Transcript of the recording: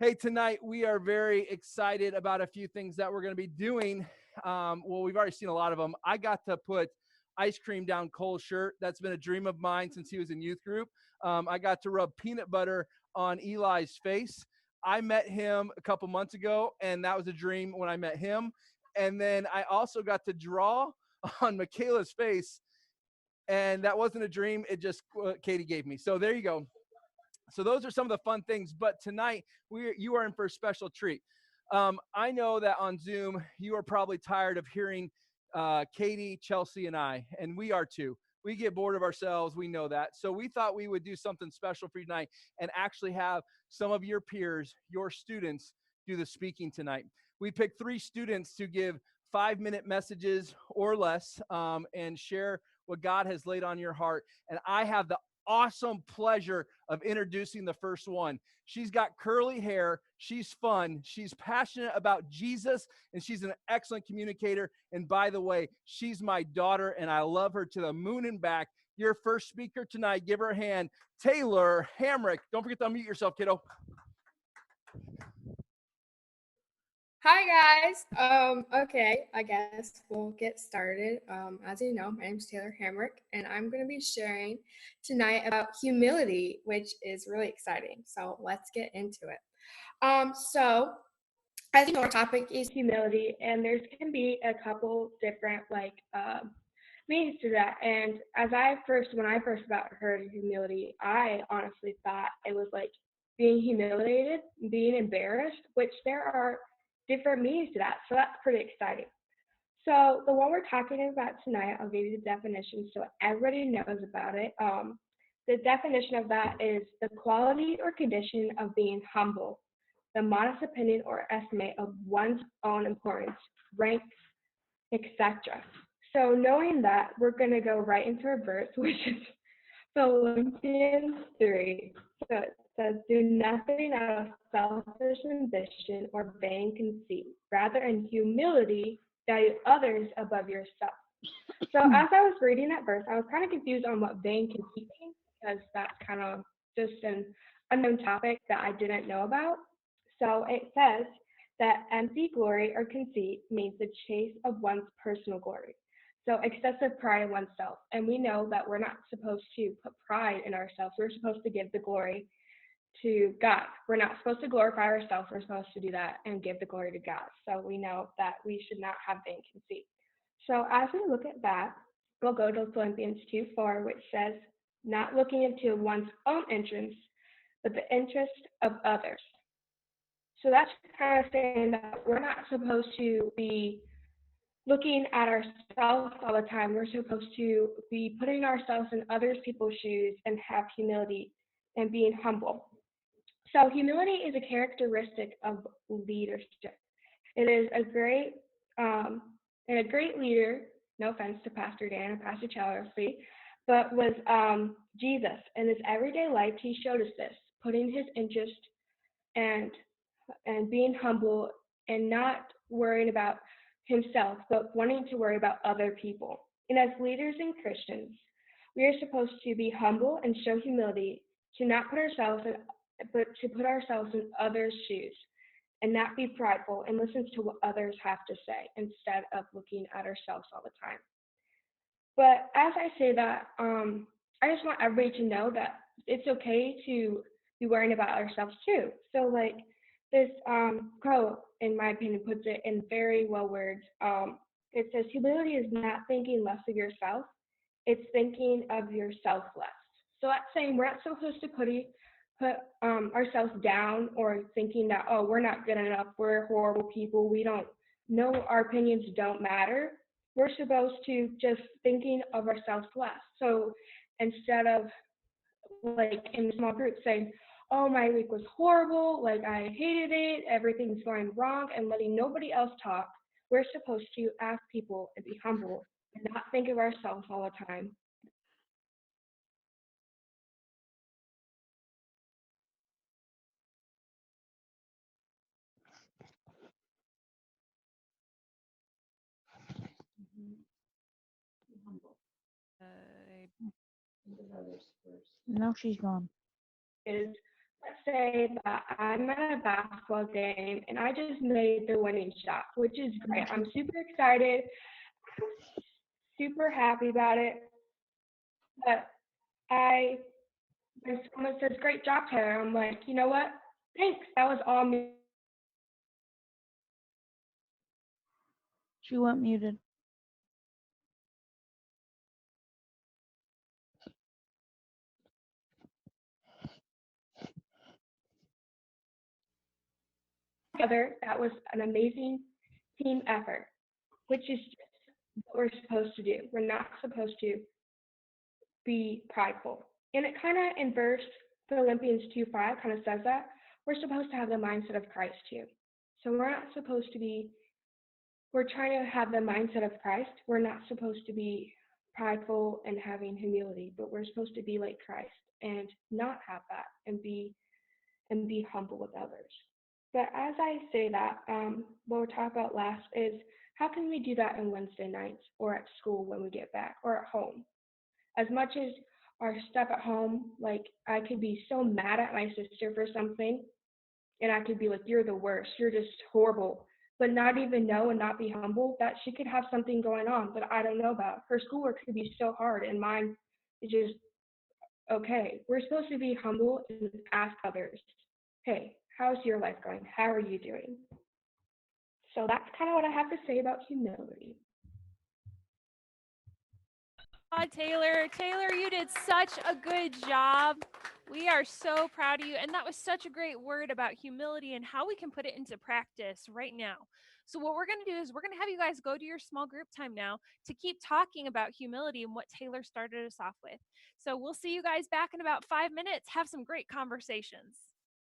Hey, tonight we are very excited about a few things that we're going to be doing. Well, we've already seen a lot of them. I got to put ice cream down Cole's shirt. That's been a dream of mine since he was in youth group. I got to rub peanut butter on Eli's face. I met him a couple months ago, and that was a dream when I met him. And then I also got to draw on Michaela's face, and that wasn't a dream. It just Katie gave me. So there you go. So those are some of the fun things. But tonight, you are in for a special treat. I know that on Zoom, you are probably tired of hearing Katie, Chelsea, and I, and we are too. We get bored of ourselves. We know that. So we thought we would do something special for you tonight and actually have some of your peers, your students, do the speaking tonight. We picked 3 students to give 5-minute messages or less and share what God has laid on your heart. And I have the awesome pleasure of introducing the first one. She's got curly hair. She's fun. She's passionate about Jesus, and she's an excellent communicator. And by the way, she's my daughter, and I love her to the moon and back. Your first speaker tonight, give her a hand, Taylor Hamrick. Don't forget to unmute yourself, kiddo. Hi guys. Okay, I guess we'll get started. As you know, my name is Taylor Hamrick, and I'm going to be sharing tonight about humility, which is really exciting. So let's get into it. So as you know, our topic is humility, and there's can be a couple different meanings to that. And when I first heard humility, I honestly thought it was like being humiliated, being embarrassed, which there are different meanings to that. So that's pretty exciting. So the one we're talking about tonight, I'll give you the definition so everybody knows about it. The definition of that is the quality or condition of being humble, the modest opinion or estimate of one's own importance, rank, etc. So knowing that, we're going to go right into our verse, which is Philippians 3. So it says, do nothing out of selfish ambition or vain conceit. Rather, in humility, value others above yourself. So as I was reading that verse, I was kind of confused on what vain conceit means because that's kind of just an unknown topic that I didn't know about. So it says that empty glory or conceit means the chase of one's personal glory. So excessive pride in oneself. And we know that we're not supposed to put pride in ourselves. We're supposed to give the glory to God. We're not supposed to glorify ourselves. We're supposed to do that and give the glory to God. So we know that we should not have vain conceit. So as we look at that, we'll go to Philippians 2:4, which says, not looking into one's own interests, but the interest of others. So that's kind of saying that we're not supposed to be looking at ourselves all the time. We're supposed to be putting ourselves in other people's shoes and have humility and being humble. So humility is a characteristic of leadership. It is um, a great leader. No offense to Pastor Dan and Pastor Chelsea, but was Jesus in his everyday life. He showed us this, putting his interest and being humble and not worrying about himself, but wanting to worry about other people. And as leaders and Christians, we are supposed to be humble and show humility to not put ourselves in, but to put ourselves in others' shoes and not be prideful and listen to what others have to say instead of looking at ourselves all the time. But as I say that, I just want everybody to know that it's okay to be worrying about ourselves too. So like this quote, in my opinion, puts it in very well words. It says, humility is not thinking less of yourself, it's thinking of yourself less. So that's saying we're not supposed to put ourselves down or thinking that, oh, we're not good enough, we're horrible people, we don't know, our opinions don't matter. We're supposed to just thinking of ourselves less. So instead of like in a small group saying, oh, my week was horrible, like I hated it, everything's going wrong, and letting nobody else talk, we're supposed to ask people and be humble and not think of ourselves all the time. No, she's gone. Is Let's say that I'm at a basketball game and I just made the winning shot, which is great. I'm super excited. I'm super happy about it. But I, when someone says, "Great job, Taylor," I'm like, you know what? Thanks. That was all me. She went muted. Together, that was an amazing team effort, which is just what we're supposed to do. We're not supposed to be prideful. And it kind of in verse Philippians 2:5 kind of says that we're supposed to have the mindset of Christ too. So we're not supposed to be, we're trying to have the mindset of Christ. We're not supposed to be prideful and having humility, but we're supposed to be like Christ and not have that and be humble with others. But as I say that, what we'll talk about last is how can we do that on Wednesday nights or at school when we get back or at home? As much as our stuff at home, like I could be so mad at my sister for something, and I could be like, "You're the worst. You're just horrible," but not even know and not be humble that she could have something going on that I don't know about. Her schoolwork could be so hard, and mine is just okay. We're supposed to be humble and ask others, "Hey, how's your life going? How are you doing?" So that's kind of what I have to say about humility. Taylor. Taylor, you did such a good job. We are so proud of you. And that was such a great word about humility and how we can put it into practice right now. So, what we're going to do is we're going to have you guys go to your small group time now to keep talking about humility and what Taylor started us off with. So, we'll see you guys back in about 5 minutes. Have some great conversations.